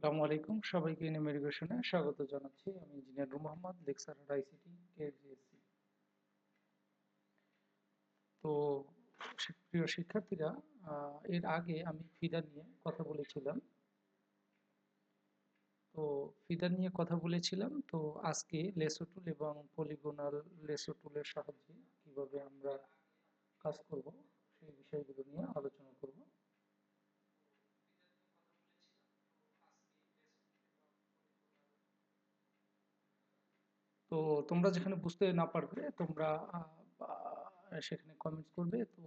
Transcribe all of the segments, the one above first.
আসসালামু আলাইকুম, সবাইকে নিউমেরিকেশনে স্বাগত জানাচ্ছি। আমি ইঞ্জিনিয়ার নূর মোহাম্মদ, লেকচারার আইসিটি কেজিএসসি। তো প্রিয় শিক্ষার্থীরা, এর আগে আমি ফিডার নিয়ে কথা বলেছিলাম। তো আজকে লেসো টুল এবং পলিগনাল লেসো টুলের সাহায্যে কিভাবে আমরা কাজ করব সেই বিষয়গুলো নিয়ে আলোচনা করব। তো তোমরা যেখানে বুঝতে না পারবে তোমরা সেখানে কমেন্টস করবে। তো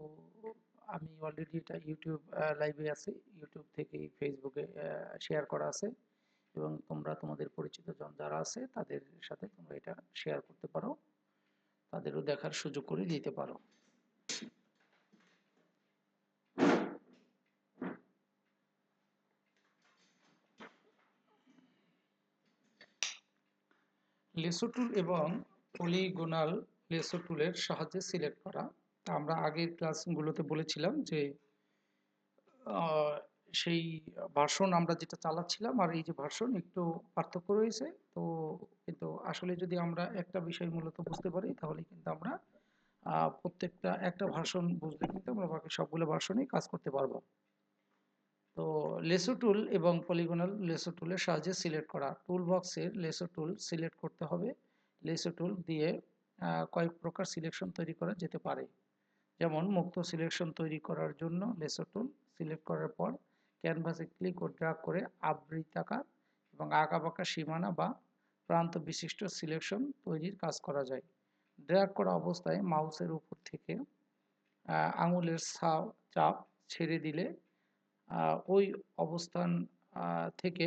আমি অলরেডি এটা ইউটিউব লাইভে আছে, ইউটিউব থেকে ফেসবুকে শেয়ার করা আছে, এবং তোমরা তোমাদের পরিচিত জন যারা আছে তাদের সাথে তোমরা এটা শেয়ার করতে পারো, তাদেরও দেখার সুযোগ করে দিতে পারো। লেসো টুল এবং পলিগোনাল লেসো টুলের সাহায্যে সিলেক্ট করা। আমরা আগের ক্লাসগুলোতে বলেছিলাম যে আহ, সেই ভার্সন আমরা যেটা চালাচ্ছিলাম আর এই যে ভার্সন একটু পার্থক্য রয়েছে। তো কিন্তু আসলে যদি আমরা একটা বিষয় মূলত বুঝতে পারি তাহলে কিন্তু আমরা প্রত্যেকটা একটা ভার্সন বুঝলে কিন্তু আমরা বাকি সবগুলো ভার্সনেই কাজ করতে পারবো। তো লেসো টুল এবং পলিগনাল লেসো টুলের সাহায্যে সিলেক্ট করা। টুল বক্সের লেসো টুল সিলেক্ট করতে হবে। লেসো টুল দিয়ে কয়েক প্রকার সিলেকশন তৈরি করা যেতে পারে। যেমন মুক্ত সিলেকশন তৈরি করার জন্য লেসো টুল সিলেক্ট করার পর ক্যানভাসে ক্লিক ও ড্র্যাগ করে আবৃতাকার এবং আঁকাবাঁকা সীমানা বা প্রান্ত বিশিষ্ট সিলেকশন তৈরির কাজ করা যায়। ড্র্যাগ করা অবস্থায় মাউসের উপর থেকে আঙুলের চাপ ছেড়ে দিলে ওই অবস্থান থেকে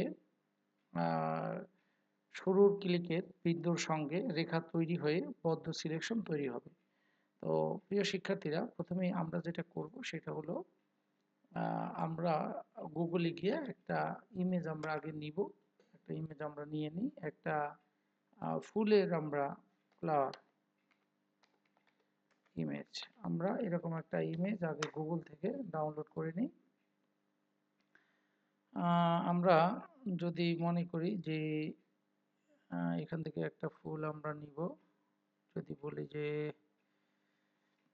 শুরুর ক্লিকের বিন্দুর সঙ্গে রেখা তৈরি হয়ে বদ্ধ সিলেকশন তৈরি হবে। তো প্রিয় শিক্ষার্থীরা, প্রথমেই আমরা যেটা করব সেটা হলো আমরা গুগলে গিয়ে একটা ইমেজ আমরা আগে নিব। একটা ইমেজ আমরা নিয়ে নিই, একটা ফুলের আমরা ফ্লাওয়ার ইমেজ। আমরা এরকম একটা ইমেজ আগে গুগল থেকে ডাউনলোড করে নিই। আমরা যদি মনে করি যে এখান থেকে একটা ফুল আমরা নিব, যদি বলি যে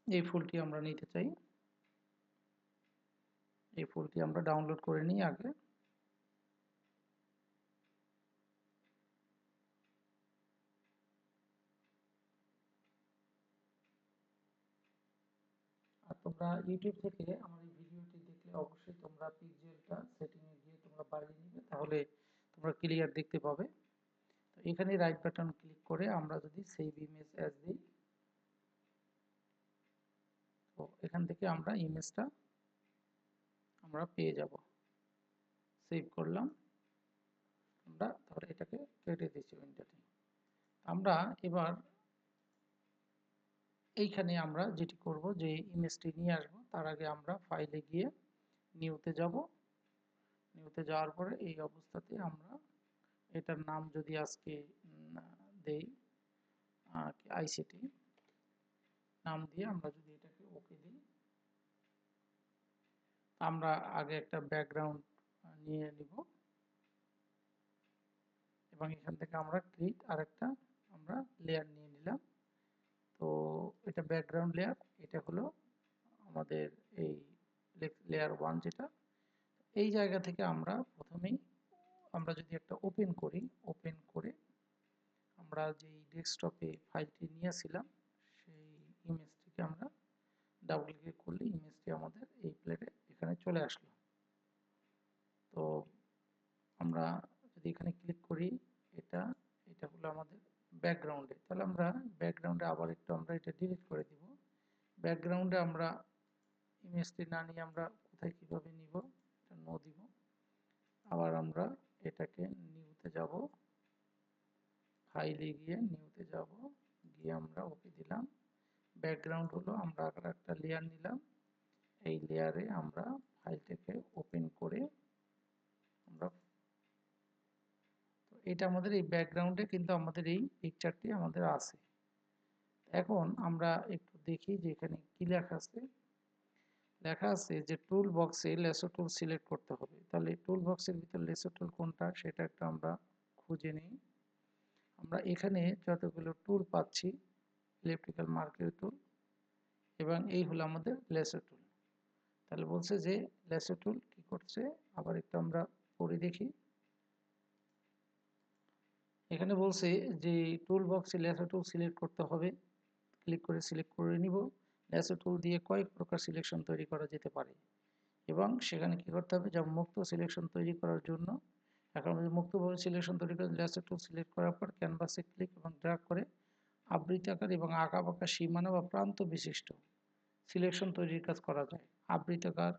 এই ফুলটি আমরা নিতে চাই, এই ফুলটি আমরা ডাউনলোড করে নিই আগে। আর তোমরা ইউটিউব থেকে আমার এই ভিডিওটি দেখলে অবশ্যই তোমরা পিক্সেলটা সেটিংয়ে গিয়ে তোমরা বাড়িয়ে নিবে, তাহলে তোমরা ক্লিয়ার দেখতে পাবে। তো এখানে রাইট বাটন ক্লিক করে আমরা যদি সেভ ইমেজ অ্যাজ দিই, তো এখান থেকে আমরা ইমেজটা আমরা পেয়ে যাব। সেভ করলাম আমরা, তাহলে এটাকে কেটে দিচ্ছি উইন্ডোতে। আমরা এবার এইখানে আমরা যেটি করব, যে ইমেজটি নিয়ে আসবো তার আগে আমরা ফাইলে গিয়ে নিউতে যাব। নিউতে যাওয়ার পরে এই অবস্থাতে আমরা এটার নাম যদি আজকে দেই আইসিটি নাম দিয়ে, আমরা যদি এটাকে ওকে দিই, আমরা আগে একটা ব্যাকগ্রাউন্ড নিয়ে নিব এবং এখান থেকে আমরা ক্রিয়েট আরেকটা আমরা লেয়ার নিয়ে নিলাম। তো এটা ব্যাকগ্রাউন্ড লেয়ার, এটা হলো আমাদের এই লেয়ার 1 যেটা। এই জায়গা থেকে আমরা প্রথমেই আমরা যদি একটা ওপেন করি, ওপেন করে আমরা যেই ডেস্কটপে ফাইলটি নিয়েছিলাম সেই ইমেজটিকে আমরা ডাবল ক্লিক করলে ইমেজটি আমাদের এই প্লেটে এখানে চলে আসলো। তো আমরা যদি এখানে ক্লিক করি, এটা এটা হলো আমাদের ব্যাকগ্রাউন্ডে, তাহলে আমরা ব্যাকগ্রাউন্ডে আবার একটু আমরা এটা ডিলিট করে দিব। ব্যাকগ্রাউন্ডে আমরা ইমেজটি না নিয়ে আমরা কোথায় কিভাবে নিব, এটা নো দিব। আবার আমরা এটাকে নিউতে যাব, ফাইলে গিয়ে নিউতে যাব, গিয়ে আমরা ওকে দিলাম। ব্যাকগ্রাউন্ড হলো আমরা আবার একটা লেয়ার নিলাম, এই লেয়ারে আমরা ফাইলটাকে ওপেন করে আমরা, তো এটা আমাদের এই ব্যাকগ্রাউন্ডে কিন্তু আমাদের এই পিকচারটি আমাদের আছে। এখন আমরা একটু দেখি যে এখানে কি লেখা আছে। লেখা আছে যে টুল বক্সে লেসো টুল সিলেক্ট করতে হবে। তাহলে টুল বক্সের ভিতর লেসো টুল কোনটা সেটা একটা আমরা খুঁজে নিই। আমরা এখানে যতগুলো টুল পাচ্ছি, ইলেকট্রিক্যাল মার্কের টুল, এবং এই হলো আমাদের লেসো টুল। তাহলে বলছে যে লেসো টুল কি করছে, আবার একটু আমরা পড়ে দেখি। এখানে বলছে যে টুল বক্সে লেসো টুল সিলেক্ট করতে হবে। ক্লিক করে সিলেক্ট করে নিব। লেসো টুল দিয়ে কয়েক প্রকার সিলেকশন তৈরি করা যেতে পারে, এবং সেখানে কি করতে হবে, যেমন মুক্ত সিলেকশন তৈরি করার জন্য এখন আমরা মুক্তভাবে সিলেকশন তৈরি করে লেসো টুল সিলেক্ট করার পর ক্যানভাসে ক্লিক এবং ড্র্যাগ করে আবৃতাকার এবং আঁকাবাঁকা সীমানা বা প্রান্ত বিশিষ্ট সিলেকশন তৈরির কাজ করা যায়। আবৃতাকার,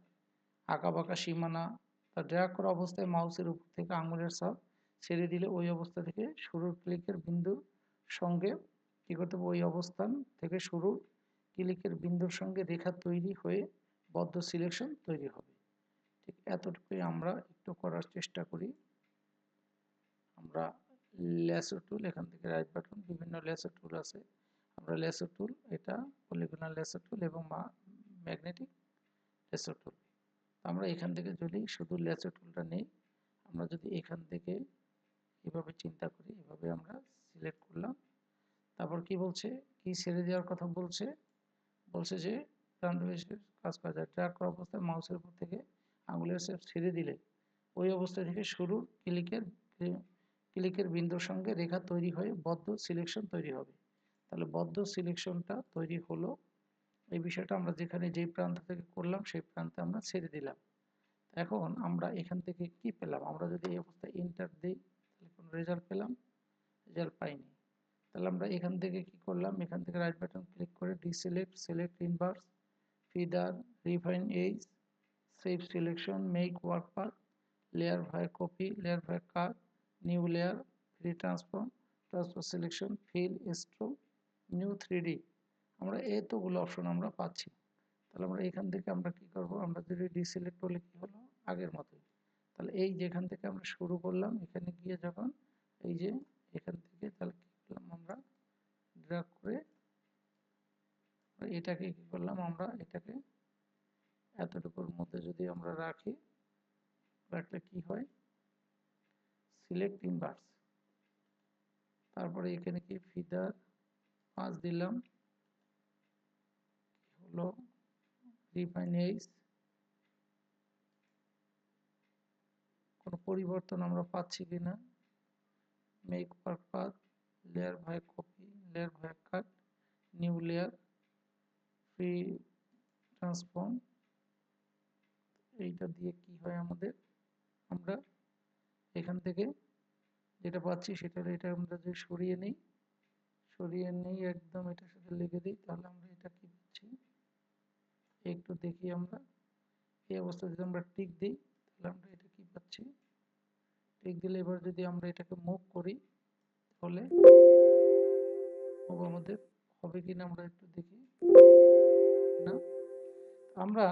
আঁকাবাঁকা সীমানা তা ড্র্যাগ করা অবস্থায় মাউসের উপর থেকে আঙুলের ছাপ ছেড়ে দিলে ওই অবস্থা থেকে শুরুর ক্লিকের বিন্দুর সঙ্গে কি করতে হবে, ওই অবস্থান থেকে শুরুর ক্লিকের বিন্দুর সঙ্গে রেখা তৈরি হয়ে বদ্ধ সিলেকশন তৈরি হবে। ঠিক এতটুকুই আমরা একটু করার চেষ্টা করি। আমরা লেসো টুল, এখান থেকে রাইট বাটন, বিভিন্ন লেসো টুল আছে। আমরা লেসো টুল, এটা পলিগনাল লেসো টুল এবং ম্যাগনেটিক লেসো টুল। আমরা এখান থেকে যদি শুধু লেসো টুলটা নেই, আমরা যদি এখান থেকে এভাবে চিন্তা করি, এভাবে আমরা সিলেক্ট করলাম। তারপর কি বলছে, কি ছেড়ে দেওয়ার কথা বলছে, বলছে যে প্রান্ত বিশেষে কাজ করা যায়। ট্র্যাক করা অবস্থায় মাউসের উপর থেকে আঙুলের ছাপ ছেড়ে দিলে ওই অবস্থা থেকে শুরুর ক্লিকের বিন্দুর সঙ্গে রেখা তৈরি হয়ে বদ্ধ সিলেকশন তৈরি হবে। তাহলে বদ্ধ সিলেকশনটা তৈরি হলো, এই বিষয়টা আমরা যেখানে যেই প্রান্ত থেকে করলাম সেই প্রান্তে আমরা ছেড়ে দিলাম। এখন আমরা এখান থেকে কি পেলাম, আমরা যদি এই অবস্থায় এন্টার দিই তাহলে কোনো রেজাল্ট পেলাম, রেজাল্ট পাইনি। তাহলে আমরা এখান থেকে কি করলাম, এখান থেকে রাইট বাটন ক্লিক করে deselect, select inverse, feather, refine edge, save selection, make work path, layer via copy, layer via cut, new layer, free transform, transfer selection, fill, stroke, new 3D, আমরা এতগুলো অপশন আমরা পাচ্ছি। তাহলে আমরা এখান থেকে আমরা কি করব, আমরা যদি ডিসিলেক্ট করলে কি হলো, আগের মতোই। তাহলে এই যেখান থেকে আমরা শুরু করলাম, এখানে গিয়ে যখন এই যে এখান থেকে, তাহলে কি করলাম, আমরা ড্র্যাগ করে এটাকে কি করলাম, আমরা এটাকে এতটুকুর মধ্যে যদি আমরা রাখি, রাখলে কি হয়, সিলেক্ট ইনভার্স, তারপরে এখানে কি ফিদার 5 দিলাম, হলো রিফাইন এজ, কোনো পরিবর্তন আমরা পাচ্ছি কিনা, make work path, layer via copy, layer via cut, new layer, free transform, এইটা দিয়ে কি হয় আমাদের, আমরা এখান থেকে যেটা পাচ্ছি সেটা, এটা আমরা যদি সরিয়ে নেই একদম এটার সাথে লেগে দিই, তাহলে আমরা এটা কি পাচ্ছি একটু দেখি। আমরা এই অবস্থা যদি আমরা টিক দিই তাহলে আমরা এটা কি পাচ্ছি, টিক দিলে এবার যদি আমরা এটাকে মুভ করি তাহলে মুভ আমাদের হবে কিনা আমরা একটু দেখি। না, আমরা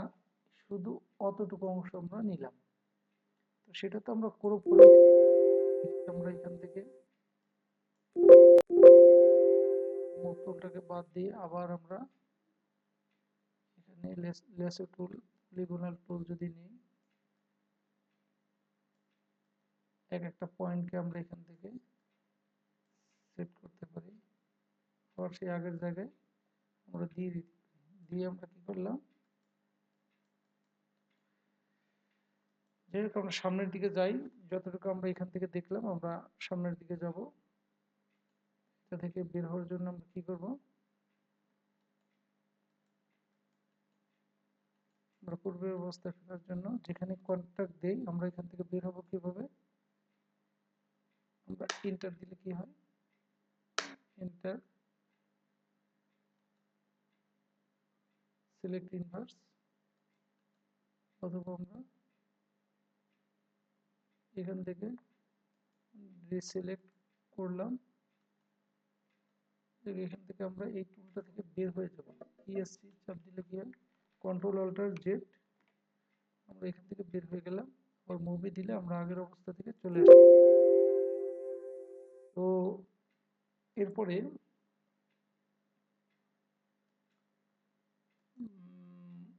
শুধু অতটুকু অংশ আমরা নিলাম, তো সেটা তো আমরা পুরোপুরি, আমরা এখান থেকে মুভ টুলটাকে বাদ দিয়ে আবার আমরা এখানে লেসো টুল, পলিগনাল টুল যদি নিই, এক একটা পয়েন্টকে আমরা এখান থেকে সেট করতে পারি, আবার সেই আগের জায়গায় আমরা দিয়ে দিতে পারি। দিয়ে আমরা কি করলাম, যেহেতু আমরা সামনের দিকে যাই, যতটুকু আমরা এখান থেকে দেখলাম আমরা সামনের দিকে যাব। এটা থেকে বের হওয়ার জন্য আমরা কি করব, আমরা পূর্বের অবস্থায় ফেরার জন্য যেখানে কন্ট্যাক্ট দেই, আমরা এখান থেকে বের হবো কিভাবে, আমরা এন্টার দিলে কি হয়, এন্টার, সিলেক্ট ইনভার্স, অথবা আমরা এখান থেকে ডিসিলেক্ট করলাম, এখান থেকে আমরা এই টুলটা থেকে বের হয়ে যাব। ইএসসি চাপ দিলে কি হয়, কন্ট্রোল অল্টার জেড, আমরা এখান থেকে বের হয়ে গেলাম। আবার মুভি দিলে আমরা আগের অবস্থা থেকে চলে আসলাম। তো এরপরে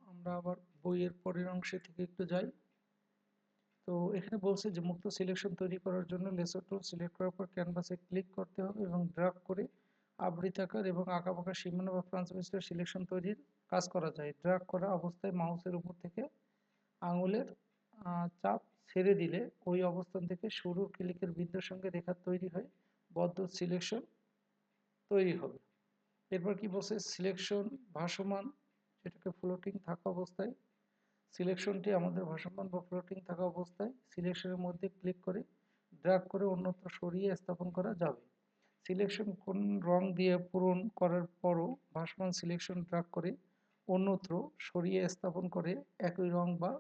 আমরা আবার বইয়ের পরের অংশে থেকে একটু যাই। তো এখানে বলছে যে মুক্ত সিলেকশন তৈরি করার জন্য লেসার টুল সিলেক্ট করার পর ক্যানভাসে ক্লিক করতে হবে এবং ড্র্যাগ করে আবৃতাকার এবং আঁকাবাঁকা সীমানা বা ট্রান্সমিস্টার সিলেকশন তৈরির কাজ করা যায়। ড্র্যাগ করা অবস্থায় মাউসের উপর থেকে আঙুলের চাপ ছেড়ে দিলে ওই অবস্থান থেকে শুরু ক্লিকের বিন্দুর সঙ্গে রেখা তৈরি হয়ে বদ্ধ সিলেকশন তৈরি হবে। এরপর কি বলছে, সিলেকশন ভাসমান, যেটাকে ফ্লোটিং থাকা অবস্থায় সিলেকশনটি আমাদের ভাসমান বা ফ্লোটিং থাকা অবস্থায় সিলেকশনের মধ্যে ক্লিক করে ড্র্যাগ করে অন্যত্র সরিয়ে স্থাপন করা যাবে। সিলেকশন কোন রং দিয়ে পূরণ করার পরও ভাসমান সিলেকশন ড্র্যাগ করে অন্যত্র সরিয়ে স্থাপন করে একই রং বা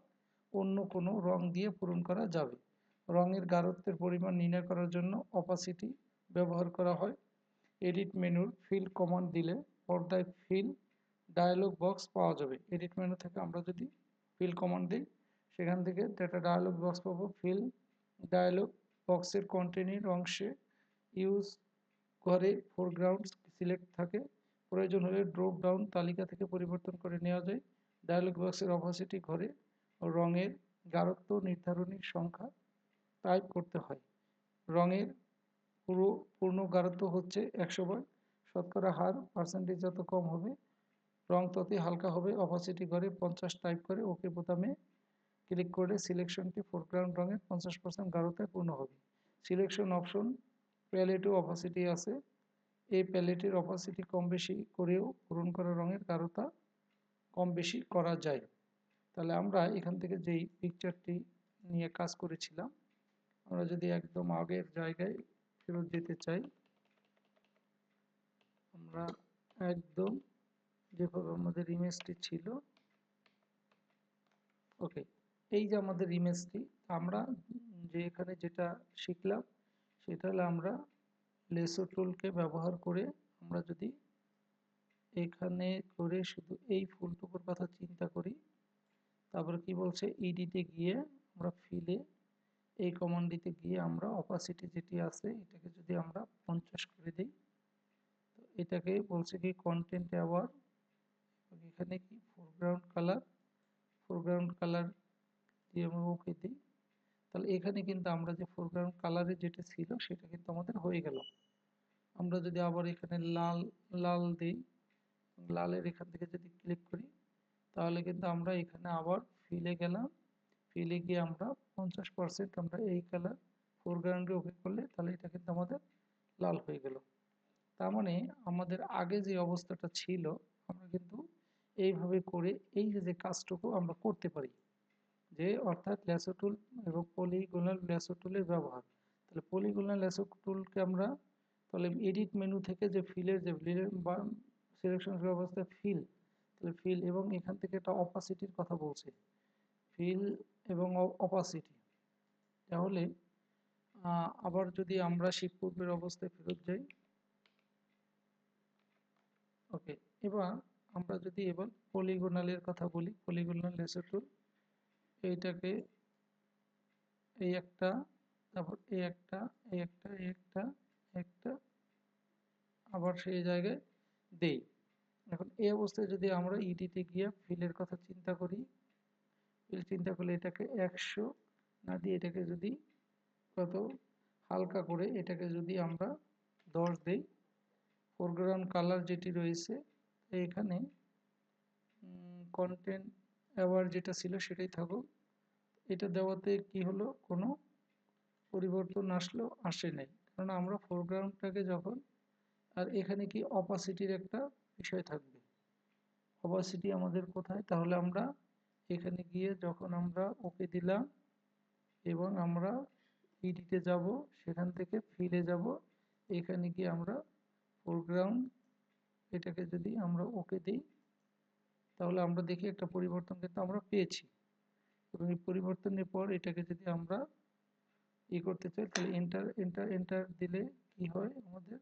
অন্য কোনো রং দিয়ে পূরণ করা যাবে। রঙের গাঢ়ত্বের পরিমাণ নির্ণয় করার জন্য অপাসিটি ব্যবহার করা হয়। এডিট মেনুর ফিল কমান্ড দিলে পর্দায় ফিল ডায়ালগ বক্স পাওয়া যাবে। এডিট মেনু থেকে আমরা যদি ফিল কমান্ড দিই, সেখান থেকে একটা ডায়ালগ বক্স পাবো। ফিল ডায়ালগ বক্সের কন্টেনির অংশে ইউজ ঘরে ফোরগ্রাউন্ড সিলেক্ট থাকে। প্রয়োজন হলে ড্রপ ডাউন তালিকা থেকে পরিবর্তন করে নেওয়া যায়। ডায়ালগ বক্সের অপাসিটি ঘরে রঙের গাঢ়ত্ব নির্ধারণী সংখ্যা টাইপ করতে হয়। রঙের পূর্ণ গাঢ়ত্ব হচ্ছে 100 বার। শতকরা হার পার্সেন্টেজ যত কম হবে রং ততই হালকা হবে। অপাসিটি ঘরে 50 টাইপ করে ওকে বোতামে ক্লিক করে সিলেকশনটি ফোরগ্রাউন্ড রঙের 50% গাঢ়তায় পূর্ণ হবে। সিলেকশন অপশন প্যালেটও অপাসিটি আছে। এই প্যালেটের অপাসিটি কম বেশি করেও পূরণ করা রঙের গাঢ়তা কম বেশি করা যায়। তাহলে আমরা এখান থেকে যেই পিকচারটি নিয়ে কাজ করেছিলাম, আমরা যদি একদম আগের জায়গায় ফেরত যেতে চাই, আমরা একদম যেভাবে আমাদের ইমেজটি ছিল, ওকে, এই যে আমাদের ইমেজটি, আমরা যে এখানে যেটা শিখলাম সেটা হলো আমরা লেসো টুলকে ব্যবহার করে আমরা যদি এখানে করে শুধু এই ফুলটুকুর কথা চিন্তা করি, তারপরে কি বলছে, ইডিটে গিয়ে আমরা ফিলে এই কমান্ডটিতে গিয়ে আমরা অপাসিটি যেটি আছে এটাকে যদি আমরা 50 করে দিই, তো এটাকে বলছে কি কন্টেন্ট অ্যাওয়ার, এখানে কি ফোরগ্রাউন্ড কালার দিয়ে আমরা ওকে দিই, তাহলে এখানে কিন্তু আমরা যে ফোরগ্রাউন্ড কালারে যেটা ছিল সেটা কিন্তু আমাদের হয়ে গেল। আমরা যদি আবার এখানে লাল লাল দিই, লালের এখান থেকে যদি ক্লিক করি, তাহলে কিন্তু আমরা এখানে আবার ফিলে গেলাম। ফিলে গিয়ে আমরা 50% আমরা এই কালার ফোরগ্রাউন্ডে ওকে করলে তাহলে এটা কিন্তু আমাদের লাল হয়ে গেল। তার মানে আমাদের আগে যে অবস্থাটা ছিল আমরা কিন্তু এইভাবে করে এই যে কাজটুকু আমরা করতে পারি, যে অর্থাৎ ল্যাসো টুল এবং পলিগোনাল ল্যাসো টুলের ব্যবহার। তাহলে পলিগোনাল ল্যাসো টুলকে আমরা তাহলে এডিট মেনু থেকে যে ফিলের যে বা সিলেকশন অবস্থায় ফিল, তাহলে ফিল এবং এখান থেকে একটা অপাসিটির কথা বলছে, ফিল এবং অপাসিটি। তাহলে আবার যদি আমরা সেই পূর্বের অবস্থায় ফেরত যাই, ওকে, এবার আমরা যদি এবার পলিগোনালের কথা বলি, পলিগোনাল ল্যাসো টুল, এইটাকে এই একটা, তারপর এই একটা, এই একটা, এই একটা, একটা, আবার সেই জায়গায় দেই। এখন এই অবস্থায় যদি আমরা ইডিতে গিয়ে ফিলের কথা চিন্তা করি, ফিল চিন্তা করলে এটাকে 100 না দিয়ে এটাকে যদি কত হালকা করে এটাকে যদি আমরা 10 দেই, ফোরগ্রাউন্ড কালার যেটি রয়েছে এখানে কন্টেন্ট অ্যাওয়ার যেটা ছিল সেটাই থাকুক। এটা দেওয়াতে কি হলো, কোনো পরিবর্তন আসে নাই, কারণ আমরা ফোরগ্রাউন্ডটাকে যখন, আর এখানে কি অপাসিটির একটা বিষয় থাকবে। অপাসিটি আমাদের কোথায়, তাহলে আমরা এখানে গিয়ে যখন আমরা ওকে দিলাম এবং আমরা ইডিটে যাব, সেখান থেকে ফিরে যাব, এখানে গিয়ে আমরা ফোরগ্রাউন্ড এটাকে যদি আমরা ওকে দিই, তাহলে আমরা দেখি একটা পরিবর্তন কিন্তু আমরা পেয়েছি। এবং এই পরিবর্তনের পর এটাকে যদি আমরা করতে চাই, তাহলে এন্টার এন্টার এন্টার দিলে কি হয়, আমাদের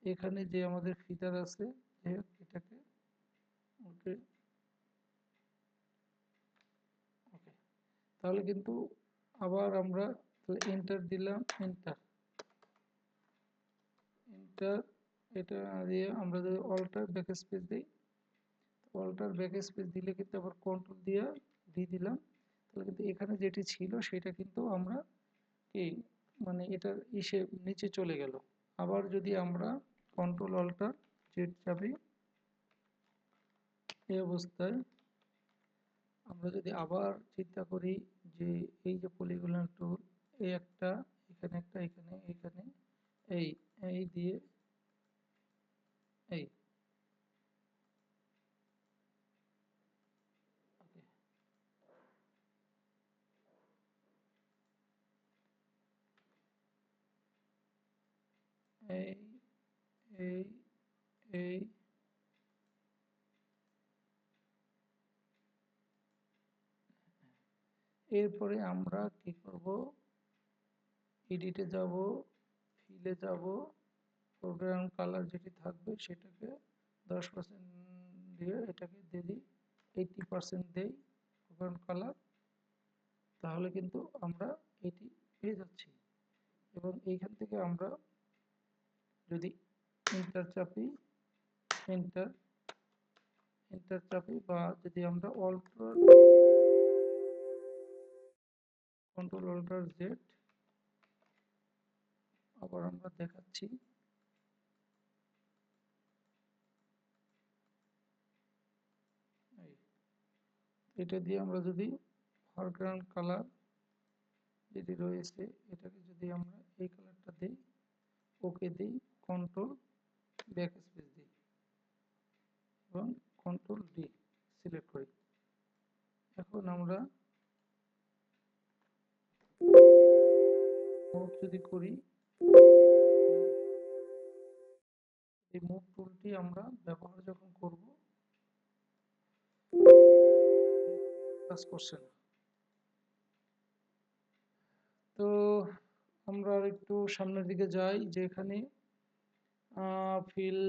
এখানে যে আমাদের ফিচার আছে এটাকে ওকে, ওকে, তাহলে কিন্তু আবার আমরা এন্টার দিলাম, এন্টার এন্টার, এটা দিয়ে আমরা যদি অল্টার ব্যাকস্পেস দিই, অল্টার ব্যাক স্পেস দিলে কিন্তু আবার কন্ট্রোল দিয়ে দিলাম, তাহলে কিন্তু এখানে যেটি ছিল সেটা কিন্তু আমরা কি মানে এটার ইসে নিচে চলে গেল। আবার যদি আমরা কন্ট্রোল অল্টার জেড চাপি, এই অবস্থায় আমরা যদি আবার চিন্তা করি যে এই যে পলিগনাল টুল, এই একটা এখানে একটা এখানে এখানে এই এই দিয়ে এই এই এই এই এরপরে আমরা কি করব, এডিটে যাব, ফিলে যাব, ফোরগ্রাউন্ড কালার যেটি থাকবে সেটাকে 10% দিয়ে এটাকে দিয়ে দিই 80% দেই ফোরগ্রাউন্ড কালার, তাহলে কিন্তু আমরা এটি পেয়ে যাচ্ছি। এবং এইখান থেকে আমরা যদি এন্টার চাপি, এন্টার এন্টার চাপি, বা যদি আমরা অল্টার কন্ট্রোল অল্টার জেড, আবার আমরা দেখাচ্ছি এটা দিয়ে আমরা যদি ফরগ্রাউন্ড কালার যেটি রয়েছে এটাকে যদি আমরা এই কালারটা দিই, ওকে দিই, কন্ট্রোল ব্যাক স্পেস দিই এবং কন্ট্রোল ডি সিলেক্ট করি। এখন আমরা মুভ যদি করি, এই মুভ টুলটি আমরা ব্যবহার যখন করব কাজ করছে না। তো আমরা আর একটু সামনের দিকে যাই, যেখানে ফিল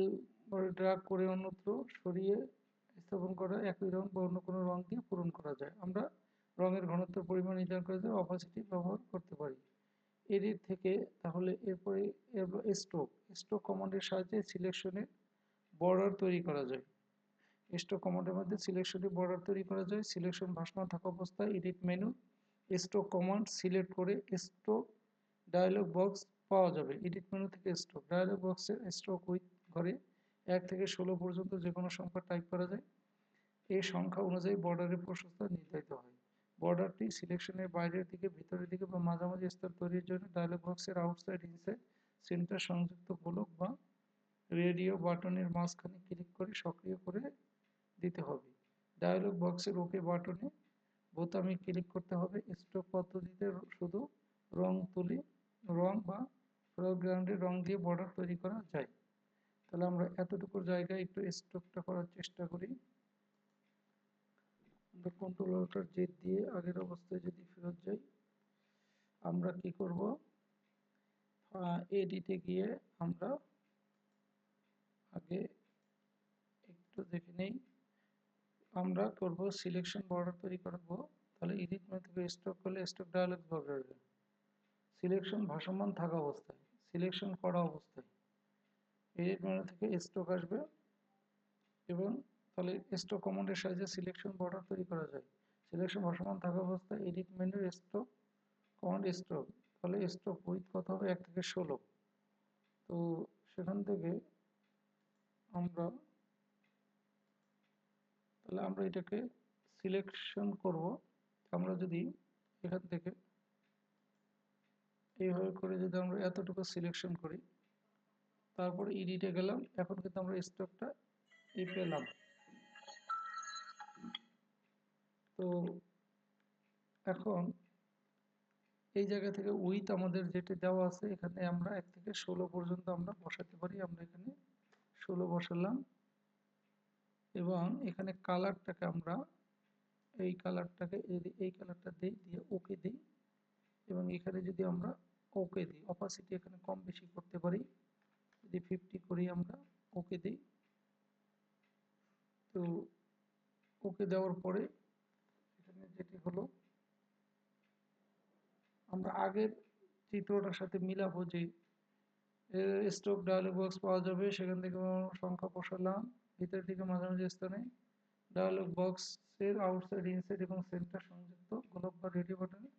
ড্রাগ করে অন্যত্র সরিয়ে স্থাপন করা একই রং বা অন্য কোনো রং দিয়ে পূরণ করা যায়। আমরা রঙের ঘনত্ব পরিমাণ নির্ধারণ করে অপাসিটি ব্যবহার করতে পারি এডিট থেকে। তাহলে এরপরে স্ট্রোক স্ট্রোক কমান্ডের সাহায্যে সিলেকশনের বর্ডার তৈরি করা যায়। স্ট্রোক কমান্ডের মধ্যে সিলেকশনের বর্ডার তৈরি করা যায়। সিলেকশন ভাসমান থাকা অবস্থায় edit menu stroke command select করে স্ট্রোক ডায়লগ বক্স পাওয়া যাবে। এডিট মেনু থেকে স্ট্রোক ডায়লগ বক্সের স্ট্রোক উইথ ঘরে 1 থেকে 16 পর্যন্ত যে কোনো সংখ্যা টাইপ করা যায়। এই সংখ্যা অনুযায়ী বর্ডারের প্রশস্ত নির্ধারিত হয়। বর্ডারটি সিলেকশনের বাইরের দিকে, ভিতরের দিকে বা মাঝামাঝি স্তর তৈরির জন্য ডায়লগ বক্সের আউটসাইড, ইনসাইড, সেন্টার সংযুক্ত গোলক বা রেডিও বাটনের মাঝখানে ক্লিক করে সক্রিয় করে দিতে হবে। ডায়লগ বক্সের ওকে বাটনে বোতামে ক্লিক করতে হবে। স্ট্রোক পদ্ধতিতে শুধু রং বা ফোরগ্রাউন্ডে রং দিয়ে বর্ডার তৈরি করা যায়। তাহলে আমরা এতটুকু জায়গায় একটু স্ট্রোকটা করার চেষ্টা করি। আমরা কন্ট্রোল অল্টার জেড দিয়ে আগের অবস্থায় যদি ফেরত যাই, আমরা কি করব, এডিটে গিয়ে আমরা আগে একটু দেখে নেই। আমরা করব সিলেকশন বর্ডার তৈরি করব। তাহলে এডিট মেনু থেকে স্ট্রোক করলে স্ট্রোক ডায়লগ বক্স আসবে। সিলেকশন ভাসমান থাকা অবস্থায়, সিলেকশন করা অবস্থায় এডিট মেনু থেকে স্ট্রোক আসবে এবং তাহলে স্ট্রোক কমান্ডের সাহায্যে সিলেকশন বর্ডার তৈরি করা যায়। সিলেকশন ভাসমান থাকা অবস্থায় এডিট মেনুর স্ট্রোক কমান্ড স্ট্রোক, তাহলে স্ট্রোক উইথ কত হবে 1 থেকে 16। তো সেখান থেকে আমরা তাহলে আমরা এটাকে সিলেকশন করব। আমরা যদি এখান থেকে এইভাবে করে যদি আমরা এতটুকু সিলেকশন করি, তারপরে এডিটে গেলাম, এখন কিন্তু আমরা স্ট্রোকটা পেলাম। তো এখন এই জায়গা থেকে উইথ আমাদের যেটা দেওয়া আছে এখানে আমরা 1 থেকে 16 পর্যন্ত আমরা বসাতে পারি। আমরা এখানে 16 বসালাম এবং এখানে কালারটাকে আমরা এই কালারটাকে এই কালারটা দিই, দিয়ে ওকে দিই এবং এখানে যদি আমরা ওকে দিই, অপাসিটি এখানে কম বেশি করতে পারি। যদি 50 করি, আমরা ওকে দিই। তো ওকে দেওয়ার পরে এখানে যেটি হলো, আমরা আগের চিত্রটার সাথে মিলাবো যে স্ট্রোক ডায়লগ বক্স পাওয়া যাবে, সেখান থেকে সংখ্যা বসালাম ভিতরের দিকে মাঝামাঝি স্থানে ডায়ালগ বক্সের আউটসাইড, ইনসাইড এবং সেন্টার সংযুক্ত গোলক বা রেডিও বাটনে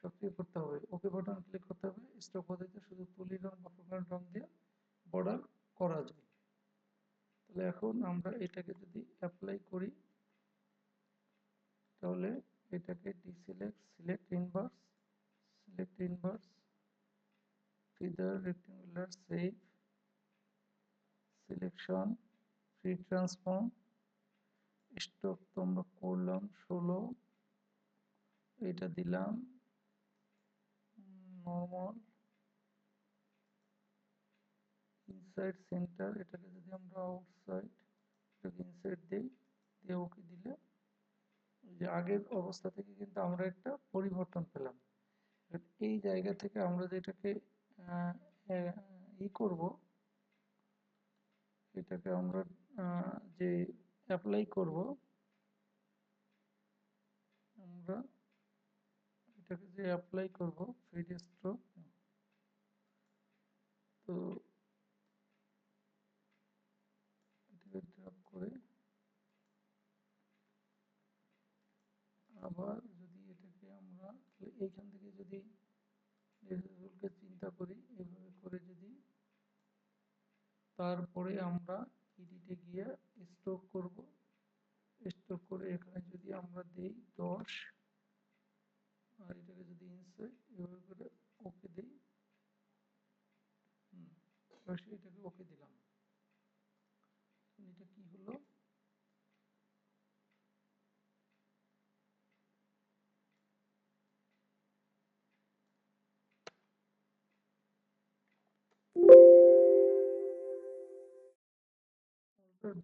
সক্রিয় করতে হবে। ওকে বাটন ক্লিক করতে হবে। স্ট্রোক পদ্ধতিতে শুধু তুলি রং বা ফোকাল রং দিয়ে বর্ডার করা যায়। তাহলে এখন আমরা এটাকে যদি অ্যাপ্লাই করি, তাহলে এটাকে deselect, select inverse, feather, rectangular, save, selection, free transform, stroke তো আমরা করলাম 16, এটা দিলাম নর্মাল, ইনসাইড সেন্টার, এটাকে যদি আমরা আউটসাইড, এটাকে ইনসাইড দিই, দিয়ে ওকে দিলে যে আগের অবস্থা থেকে কিন্তু আমরা একটা পরিবর্তন পেলাম। এই জায়গা থেকে আমরা যেটাকে ই করব, এটাকে আমরা যে অ্যাপ্লাই করব, আমরা এটাকে যে অ্যাপ্লাই করব ফিড স্ট্রোক, তো এটাকে ড্রপ করে আবার যদি এটাকে আমরা এইখান থেকে যদি রেজাল্টকে চিন্তা করি, এভাবে করে যদি তারপরে আমরা ইডিটে গিয়ে স্ট্রোক করব, স্ট্রোক করে এখানে যদি আমরা দেই 10, আর এটাকে যদি ইনসাইড এভাবে করে ওকে দেই, এটাকে ওকে দিলাম, এটা কি হলো,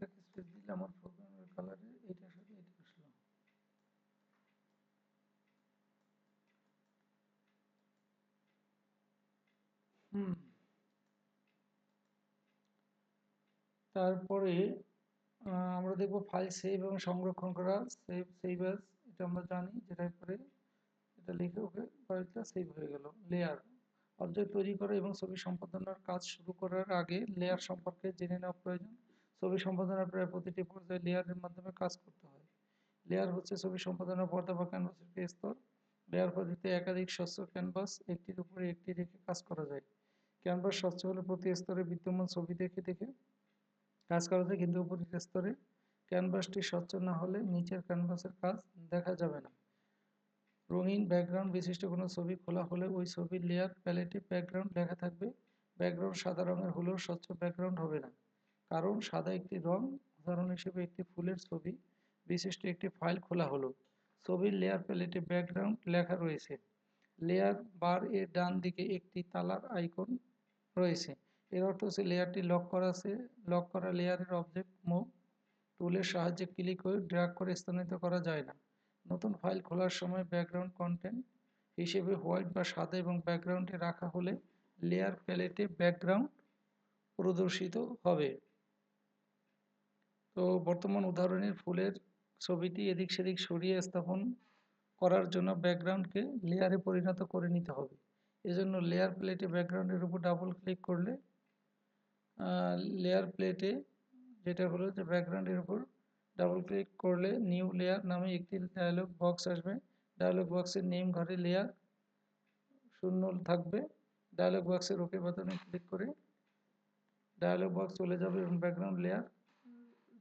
ব্যাকস্পেস দিলে আমার প্রোগ্রামের কালারে এটার সাথে এটা আসলো। তারপরে আমরা দেখব ফাইল সেভ এবং সংরক্ষণ করা, সেভ অ্যাজ, এটা আমরা জানি, যেটা করে এটা লিখে ওকে ফাইলটা সেভ হয়ে গেল। লেয়ার, অবজেক্ট তৈরি করা এবং ছবি সম্পাদনার কাজ শুরু করার আগে লেয়ার সম্পর্কে জেনে নেওয়া প্রয়োজন। ছবি সম্পাদনার প্রায় প্রতিটি পর্যায়ে লেয়ারের মাধ্যমে কাজ করতে হয়। লেয়ার হচ্ছে ছবি সম্পাদনার পর্দা বা ক্যানভাসের একটি স্তর। লেয়ার পদ্ধতিতে একাধিক স্বচ্ছ ক্যানভাস একটির উপরে একটি রেখে কাজ করা যায়। ক্যানভাস স্বচ্ছ হলে প্রতি স্তরে বিদ্যমান ছবি দেখে দেখে কাজ করা যায়, কিন্তু উপরের স্তরে ক্যানভাসটি স্বচ্ছ না হলে নিচের ক্যানভাসের কাজ দেখা যাবে না। রঙিন ব্যাকগ্রাউন্ড বিশিষ্ট কোনো ছবি খোলা হলে ওই ছবির লেয়ার প্যালেটে ব্যাকগ্রাউন্ড লেখা থাকবে। ব্যাকগ্রাউন্ড সাদা রঙের হলেও স্বচ্ছ ব্যাকগ্রাউন্ড হবে না, কারণ সাদা একটি রং। উদাহরণ হিসেবে একটি ফুলের ছবি বিশিষ্ট একটি ফাইল খোলা হলো, ছবির লেয়ার প্যালেটে ব্যাকগ্রাউন্ড লেখা রয়েছে। লেয়ার বার এর ডান দিকে একটি তালার আইকন রয়েছে, এর অর্থ হচ্ছে লেয়ারটি লক করা আছে। লক করা লেয়ারের অবজেক্ট মুভ টুলের সাহায্যে ক্লিক করে ড্র্যাগ করে স্থানান্তরিত করা যায় না। নতুন ফাইল খোলার সময় ব্যাকগ্রাউন্ড কন্টেন্ট হিসেবে হোয়াইট বা সাদা এবং ব্যাকগ্রাউন্ডে রাখা হলে লেয়ার প্যালেটে ব্যাকগ্রাউন্ড প্রদর্শিত হবে। তো বর্তমান উদাহরণের ফুলের ছবিটি এদিক সেদিক সরিয়ে স্থাপন করার জন্য ব্যাকগ্রাউন্ডকে লেয়ারে পরিণত করে নিতে হবে। এজন্য লেয়ার প্লেটে ব্যাকগ্রাউন্ডের উপর ডাবল ক্লিক করলে লেয়ার প্লেটে যেটা হলো যে ব্যাকগ্রাউন্ডের উপর ডাবল ক্লিক করলে নিউ লেয়ার নামে একটি ডায়লগ বক্স আসবে। ডায়লগ বক্সের নেম ঘরে লেয়ার শূন্য থাকবে। ডায়লগ বক্সের ওকে বাটনে ক্লিক করে ডায়লগ বক্স চলে যাবে এবং ব্যাকগ্রাউন্ড লেয়ার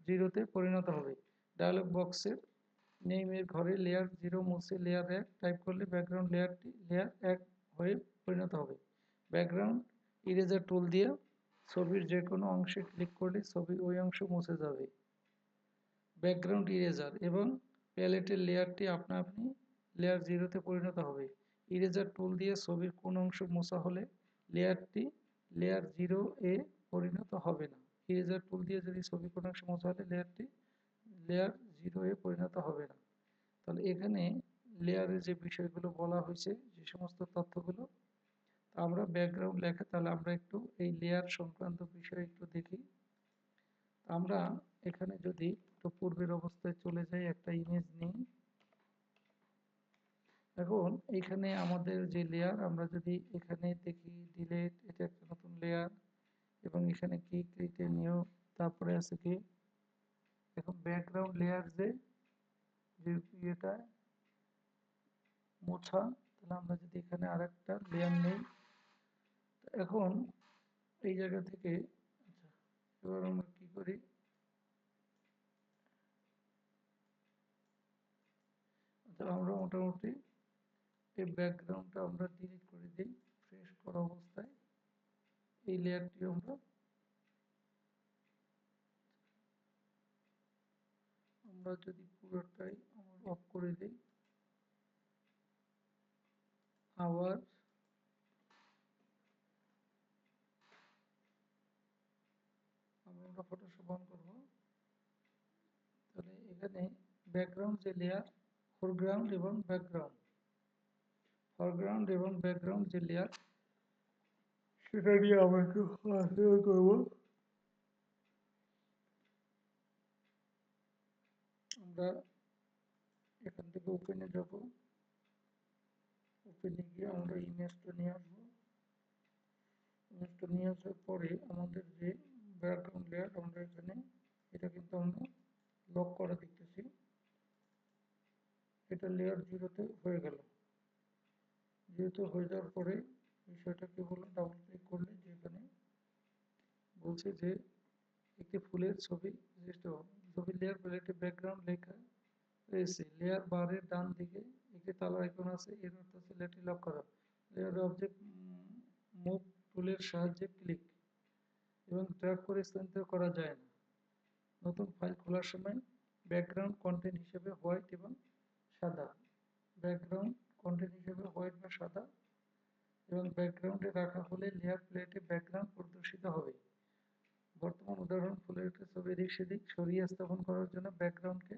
0-তে পরিণত হবে। ডায়লগ বক্সের নেমের ঘরে লেয়ার 0 মুছে লেয়ার 1 টাইপ করলে ব্যাকগ্রাউন্ড লেয়ারটি লেয়ার 1 হয়ে পরিণত হবে। ব্যাকগ্রাউন্ড ইরেজার টুল দিয়ে ছবির যে কোনো অংশে ক্লিক করলে ছবির ওই অংশ মুছে যাবে। ব্যাকগ্রাউন্ড ইরেজার এবং প্যালেটের লেয়ারটি আপনা আপনি লেয়ার 0-তে পরিণত হবে। ইরেজার টুল দিয়ে ছবির কোন অংশ মোছা হলে লেয়ারটি লেয়ার 0-এ পরিণত হবে না। ইরেজার টুল দিয়ে যদি ছবির কোন অংশ মোছা হলে লেয়ারটি লেয়ার 0-এ পরিণত হবে না। তাহলে এখানে লেয়ারের যে বিষয়গুলো বলা হয়েছে, যে সমস্ত তথ্যগুলো, আমরা ব্যাকগ্রাউন্ড লেখা, তাহলে আমরা একটু এই লেয়ার সংক্রান্ত বিষয় একটু দেখি। আমরা এখানে যদি একটু পূর্বের অবস্থায় চলে যাই, একটা ইমেজ নিই। এখন এখানে আমাদের যে লেয়ার, আমরা যদি এখানে দেখি ডিলেট, এটা একটা নতুন লেয়ার, এবং এখানে কি ক্রিয়েট নিউ, তারপরে আছে কি এখন ব্যাকগ্রাউন্ড লেয়ার যে ইয়েটা মোছা, তাহলে আমরা যদি এখানে আরেকটা লেয়ার নেই, এখন এই জায়গা থেকে আচ্ছা, এবার আমরা কি করি, আচ্ছা আমরা মোটামুটি এই ব্যাকগ্রাউন্ডটা আমরা ডিলিট করে দিই। ফ্রেশ করা অবস্থায় এই লেয়ারটি আমরা যদি পুরোটাই আমরা অফ করে দিই, আবার আমরা ফটোশপ অন করব, তাহলে এখানে ব্যাকগ্রাউন্ড যে লেয়ার, ফোরগ্রাউন্ড এবং ব্যাকগ্রাউন্ড যে লেয়ার, সেটা নিয়ে আমরা একটু আলোচনা করবো। আমরা এখান থেকে ওপেনে যাব, ওপেনে গিয়ে আমরা ইমেজটা নিয়ে আসবো। ইমেজটা নিয়ে আসার পরে আমাদের যে ব্যাকগ্রাউন্ড লেয়ার, আমরা এখানে এটা কিন্তু আমরা লক করা দেখতেছি, এটা লেয়ার 0-তে হয়ে গেল। যেহেতু হয়ে যাওয়ার পরে বিষয়টা কি হলো, ডাবল ক্লিক করলে যেখানে বলছে যে একটি ফুলের ছবি সৃষ্ট হবে। ছবি লেয়ার প্যালেটে ব্যাকগ্রাউন্ড লেখা রয়েছে। লেয়ার বারের ডান দিকে একটি তালা আইকন আছে, এর অর্থ হচ্ছে লেয়ারটি লক করা। লেয়ার অবজেক্ট মুভ টুলের সাহায্যে ক্লিক এবং ড্র্যাগ করে স্থানান্তর করা যায় না। নতুন ফাইল খোলার সময় ব্যাকগ্রাউন্ড কন্টেন্ট হিসেবে হোয়াইট এবং সাদা, ব্যাকগ্রাউন্ড কন্টেন্ট হিসেবে হোয়াইট বা সাদা এবং ব্যাকগ্রাউন্ডে রাখা হলে লেয়ার প্লেটে ব্যাকগ্রাউন্ড প্রদর্শিত হবে। বর্তমান উদাহরণ, ফুলের একটি ছবি এদিক সেদিক সরিয়ে স্থাপন করার জন্য ব্যাকগ্রাউন্ডকে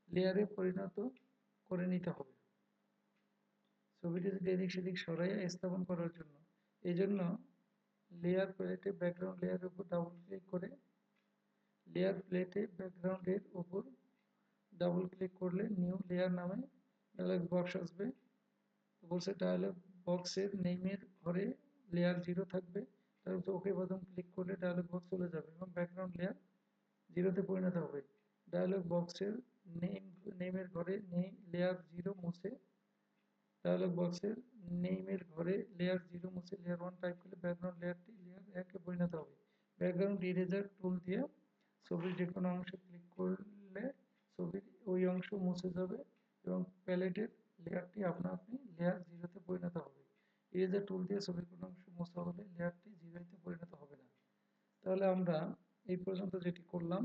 লেয়ারে পরিণত করে নিতে হবে। ছবিটি যদি এদিক সেদিক সরাইয়া স্থাপন করার জন্য, এই জন্য লেয়ার প্লেটে ব্যাকগ্রাউন্ড লেয়ারের উপর ডাবল ক্লিক করে লেয়ার প্লেটে ব্যাকগ্রাউন্ডের উপর ডাবল ক্লিক করলে নিউ লেয়ার নামে ডায়ালগ বক্স আসবে। বলছে ডায়ালগ বক্সের নেইমের ঘরে লেয়ার 0 থাকবে, তার উপর ওকে বাটন ক্লিক করলে ডায়ালগ বক্স চলে যাবে এবং ব্যাকগ্রাউন্ড লেয়ার 0-তে পরিণত হবে। ডায়ালগ বক্সের নেইমের ঘরে লেয়ার 0 মুছে ডায়ালগ বক্সের নেইমের ঘরে লেয়ার 0 মুছে লেয়ার 1 টাইপ করলে ব্যাকগ্রাউন্ড লেয়ারটি লেয়ার 1-এ পরিণত হবে। ব্যাকগ্রাউন্ড ইরেজার টুল দিয়ে ছবির যে কোনো অংশে ক্লিক করলে ছবির ওই অংশ মুছে যাবে এবং প্যালেটের লেয়ারটি আপনা আপনি লেয়ার 0-তে পরিণত হবে। ইরেজার টুল দিয়ে ছবির কোনো অংশ মোছা হলে লেয়ারটি 0-তে পরিণত হবে না। তাহলে আমরা এই পর্যন্ত যেটি করলাম,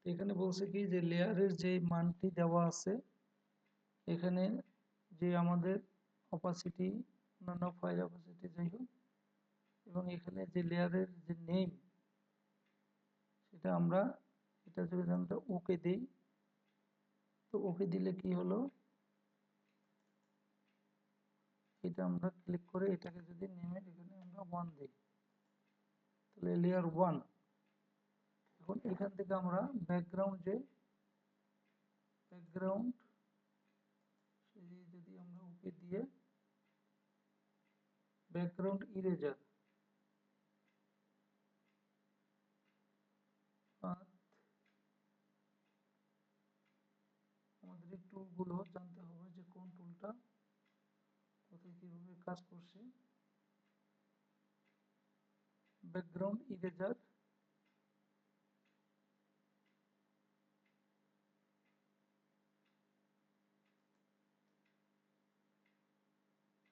এখানে বলছে কি যে লেয়ারের যে মানটি দেওয়া আছে, এখানে যে আমাদের অপাসিটি, অন্যান্য ফাইল অপাসিটি যাই হোক, এবং এখানে যে লেয়ারের যে নেম, সেটা আমরা এটা যদি আমরা ওকে দিই, তো ওকে দিলে কি হলো, এটা আমরা ক্লিক করে এটাকে যদি নেমের এখানে আমরা 1 দিই, তাহলে লেয়ার 1। এখন এখান থেকে আমরা ব্যাকগ্রাউন্ড যদি আমরা ওকে দিয়ে ব্যাকগ্রাউন্ড ইরেজার আমাদের এই টুলগুলো জানতে হবে যে কোন টুলটা কোথায় কিভাবে কাজ করছে। ব্যাকগ্রাউন্ড ইরেজার,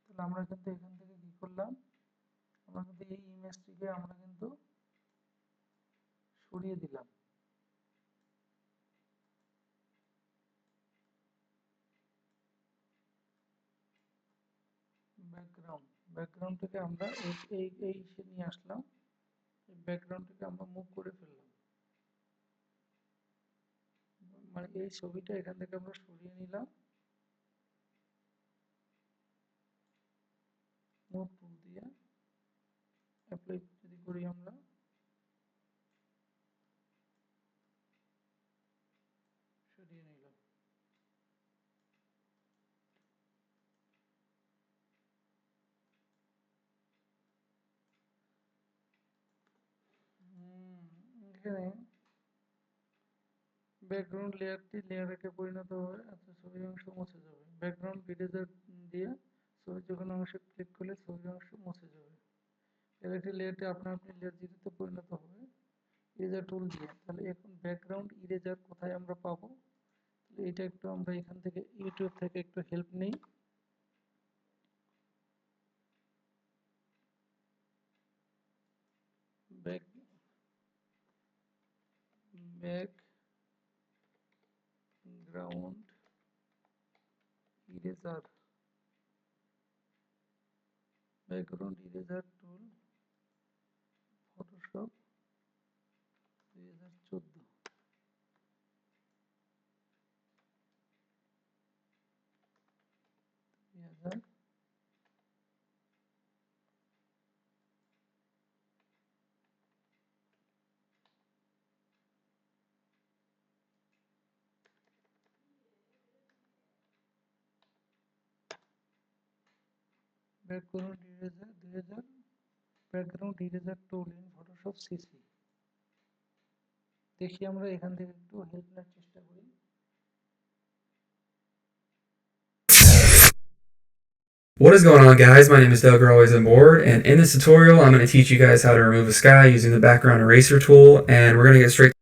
তাহলে আমরা কিন্তু এখান থেকে কি করলাম, আমরা কিন্তু এই ইমেজটিকে আমরা কিন্তু সরিয়ে দিলাম। ব্যাকগ্রাউন্ডটাকে আমরা এই সে নিয়ে আসলাম, এই ব্যাকগ্রাউন্ডটাকে আমরা মুভ করে ফেললাম, মানে এই ছবিটা এখান থেকে আমরা সরিয়ে নিলাম মুভ টুল দিয়ে। অ্যাপ্লাই যদি করি আমরা, সরিয়ে নিলাম। এখানে ব্যাকগ্রাউন্ড লেয়ারটি লেয়ারে পরিণত হয়ে ছবির অংশ মুছে যাবে। ব্যাকগ্রাউন্ড ইরেজার দিয়ে ছবির যেকোনো অংশে ক্লিক করলে ছবির অংশ মুছে যাবে। একটি লেয়ারটি আপনা আপনি লেয়ার জিরোতে পরিণত হবে ইরেজার টুল দিয়ে। তাহলে এখন ব্যাকগ্রাউন্ড ইরেজার কোথায় আমরা পাবো? এটা একটু আমরা এখান থেকে ইউটিউব থেকে একটু হেল্প নেই। Background eraser tool Photoshop 2014। Background eraser 2000 background eraser tool in Photoshop CC. দেখি আমরা এখান থেকে একটু হেল্প নেওয়ার চেষ্টা করি। What is going on, guys? My name is Doug, or always on board, and in this tutorial I'm going to teach you guys how to remove a sky using the background eraser tool, and we're going to get straight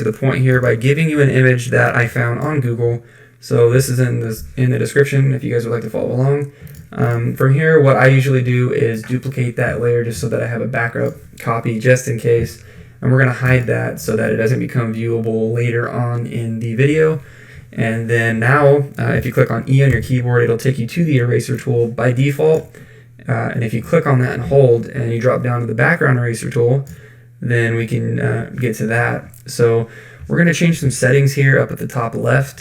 to the point here by giving you an image that I found on Google. So this is in the description if you guys would like to follow along. From here, what I usually do is duplicate that layer just so that I have a backup copy just in case. And we're going to hide that so that it doesn't become viewable later on in the video. And then now, if you click on E on your keyboard, it'll take you to the eraser tool by default. And if you click on that and hold, and you drop down to the background eraser tool, then we can get to that. So we're going to change some settings here up at the top left.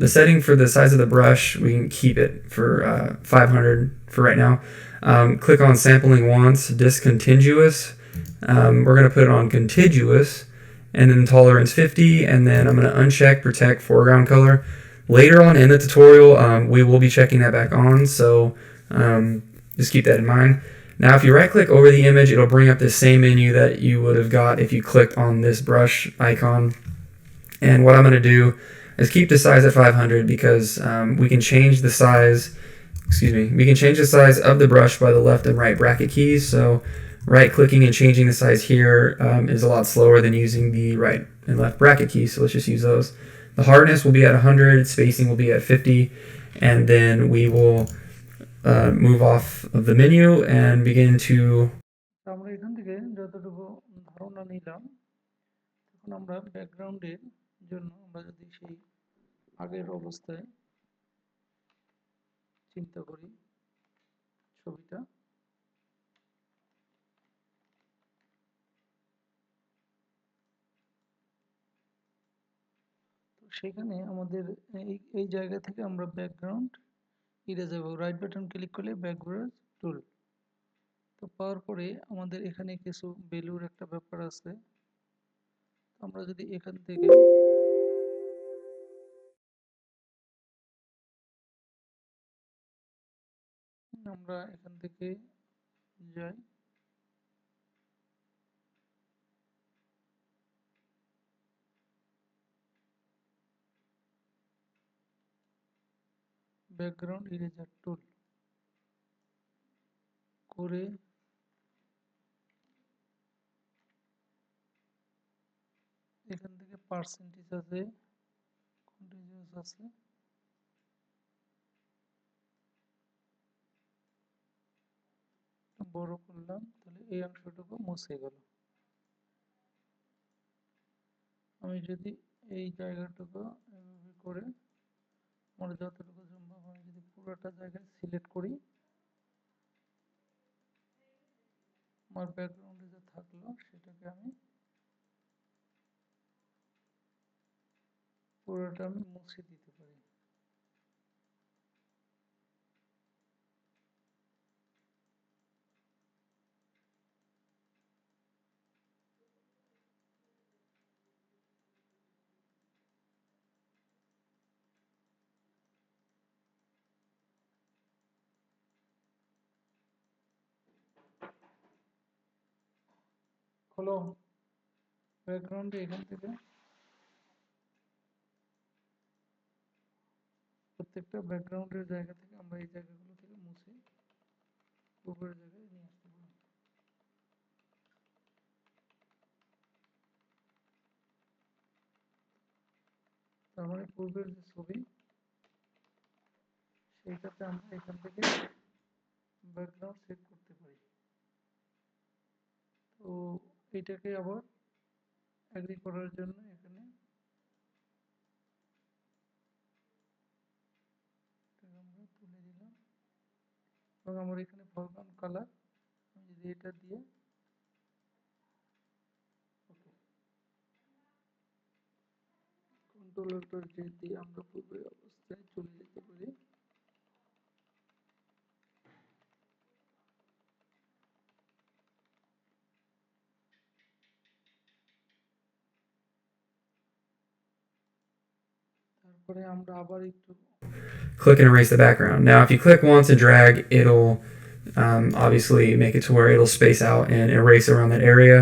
The setting for the size of the brush, we can keep it for 500 for right now. Click on sampling once, discontinuous. We're going to put it on contiguous, and then tolerance 50, and then I'm going to uncheck protect foreground color. Later on in the tutorial, we will be checking that back on, so just keep that in mind. Now, if you right click over the image, it'll bring up the same menu that you would have got if you clicked on this brush icon. And what I'm going to do is keep the size at 500 because we can change the size, we can change the size of the brush by the left and right bracket keys. So right clicking and changing the size here is a lot slower than using the right and left bracket keys. So let's just use those. The hardness will be at 100, spacing will be at 50, and then we will move off of the menu and begin to আমরা এখান থেকে যতটুকু ধারণা নিলাম, এখন আমরা ব্যাকগ্রাউন্ডের জন্য আমরা যদি সেই আগের অবস্থায় চিন্তা করি ছবিটা, তো সেখানে আমাদের এই জায়গা থেকে আমরা ব্যাকগ্রাউন্ড ইরেজ এবং রাইট বাটন ক্লিক করলে ব্যাকগ্রাউন্ড টুল তো পাওয়ার পরে আমাদের এখানে কিছু ভ্যালুর একটা ব্যাপার আছে। আমরা যদি এখান থেকে যাই, ব্যাকগ্রাউন্ড ইরেজার টুল করে এখান থেকে পার্সেন্টেজ আছে, কন্টিনিউয়াস আছে, বড় করলাম, তাহলে এই অংশটুকু মুছে গেল। আমি যদি এই জায়গাটুকু এভাবে করে আমার যতটুকু সম্ভব আমি যদি পুরোটা জায়গায় সিলেক্ট করি, আমার ব্যাকগ্রাউন্ডে যে থাকলো সেটাকে আমি পুরোটা আমি মুছে দিতে পারি। হলো ব্যাকগ্রাউন্ডে এখান থেকে প্রত্যেকটা ব্যাকগ্রাউন্ডের জায়গা থেকে আমরা এই জায়গাগুলো থেকে মুছে উপরের জায়গায় নিয়ে আসতে পারি। তার মানে পূর্বের যে ছবি সেইটাতে আমরা এখান থেকে ব্যাকগ্রাউন্ড সেট করতে পারি। তো এটাকে আবার অ্যাগ্রি করার জন্য এখানে আমরা তুলে দিলাম এবং আমার এখানে ফরগ্রাউন্ড কালার আমি যদি এটা দিয়ে কন্ট্রোল অল্টার জে দিয়ে আমরা পূর্বের অবস্থায় চলে যেতে পারি। তারপরে আমরা আবার একটু click and erase the background. Now, if you click once and drag, it'll obviously make it to where it'll space out and erase around that area.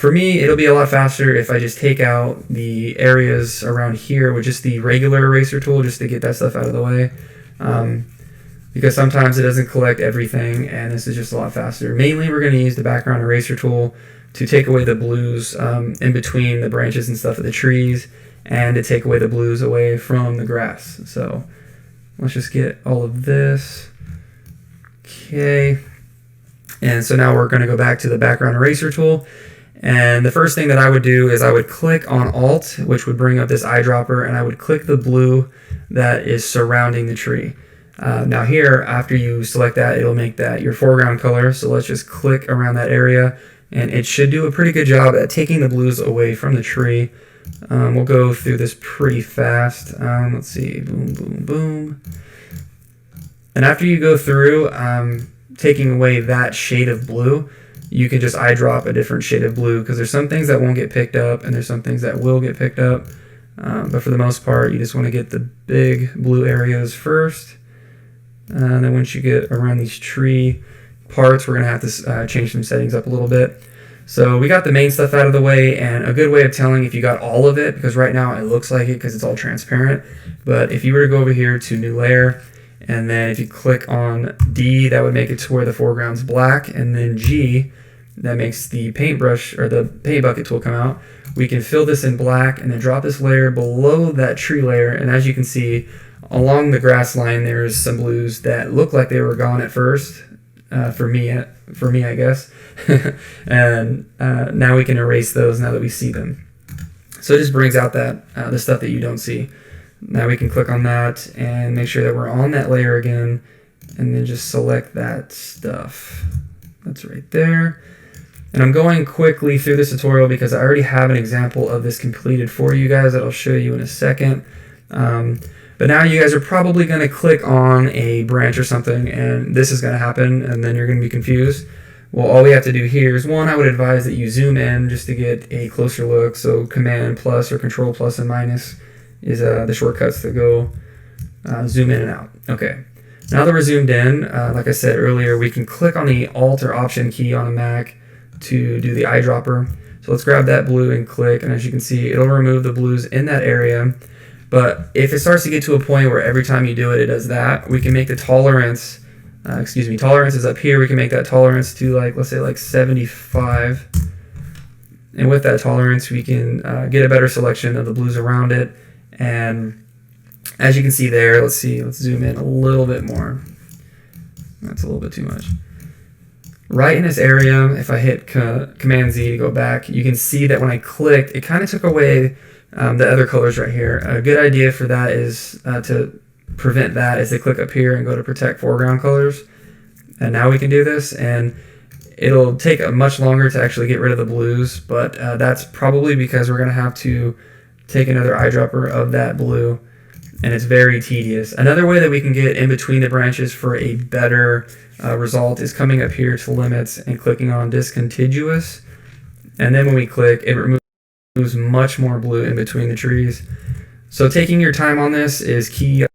For me, it'll be a lot faster if I just take out the areas around here with just the regular eraser tool just to get that stuff out of the way. Because sometimes it doesn't collect everything, and this is just a lot faster. Mainly, we're going to use the background eraser tool to take away the blues in between the branches and stuff of the trees, and to take away the blues away from the grass. So let's just get all of this. Okay. And so now we're going to go back to the background eraser tool. And the first thing that I would do is I would click on Alt, which would bring up this eyedropper, and I would click the blue that is surrounding the tree. Now here, after you select that, it'll make that your foreground color. So let's just click around that area, and it should do a pretty good job at taking the blues away from the tree. We'll go through this pretty fast. Let's see, boom, boom, boom. And after you go through taking away that shade of blue, you can just eyedrop a different shade of blue, because there's some things that won't get picked up and there's some things that will get picked up. But for the most part, you just want to get the big blue areas first. And then once you get around these tree parts, we're going to have to change some settings up a little bit. So we got the main stuff out of the way, and a good way of telling if you got all of it, because right now it looks like it because it's all transparent, but if you were to go over here to new layer, and then if you click on D, that would make it to where the foreground's black, and then G, that makes the paintbrush or the paint bucket tool come out. We can fill this in black and then drop this layer below that tree layer, and as you can see, along the grass line, there's some blues that look like they were gone at first, for me, I guess. And now we can erase those now that we see them. So it just brings out that the stuff that you don't see. Now we can click on that and make sure that we're on that layer again, and then just select that stuff. That's right there. And I'm going quickly through this tutorial because I already have an example of this completed for you guys that I'll show you in a second. But now you guys are probably going to click on a branch or something, and this is going to happen, and then you're going to be confused. Well, all we have to do here is, one, I would advise that you zoom in just to get a closer look. So Command plus or Control plus and minus is the shortcuts that go zoom in and out. Okay. Now that we're zoomed in, like I said earlier, we can click on the Alt or Option key on a Mac to do the eyedropper. So let's grab that blue and click, and as you can see, it'll remove the blues in that area. But if it starts to get to a point where every time you do it, it does that, we can make the tolerance, tolerance is up here. We can make that tolerance to, like, let's say like 75. And with that tolerance, we can get a better selection of the blues around it. And as you can see there, let's zoom in a little bit more. That's a little bit too much. Right in this area, if I hit Command Z to go back, you can see that when I clicked, it kind of took away the other colors right here. A good idea for that is to prevent that is to click up here and go to Protect Foreground Colors. And now we can do this, and it'll take much longer to actually get rid of the blues, but that's probably because we're going to have to take another eyedropper of that blue, and it's very tedious. Another way that we can get in between the branches for a better result is coming up here to Limits and clicking on Discontiguous, and then when we click, it removes much more blue in between the trees. So taking your time on this is key.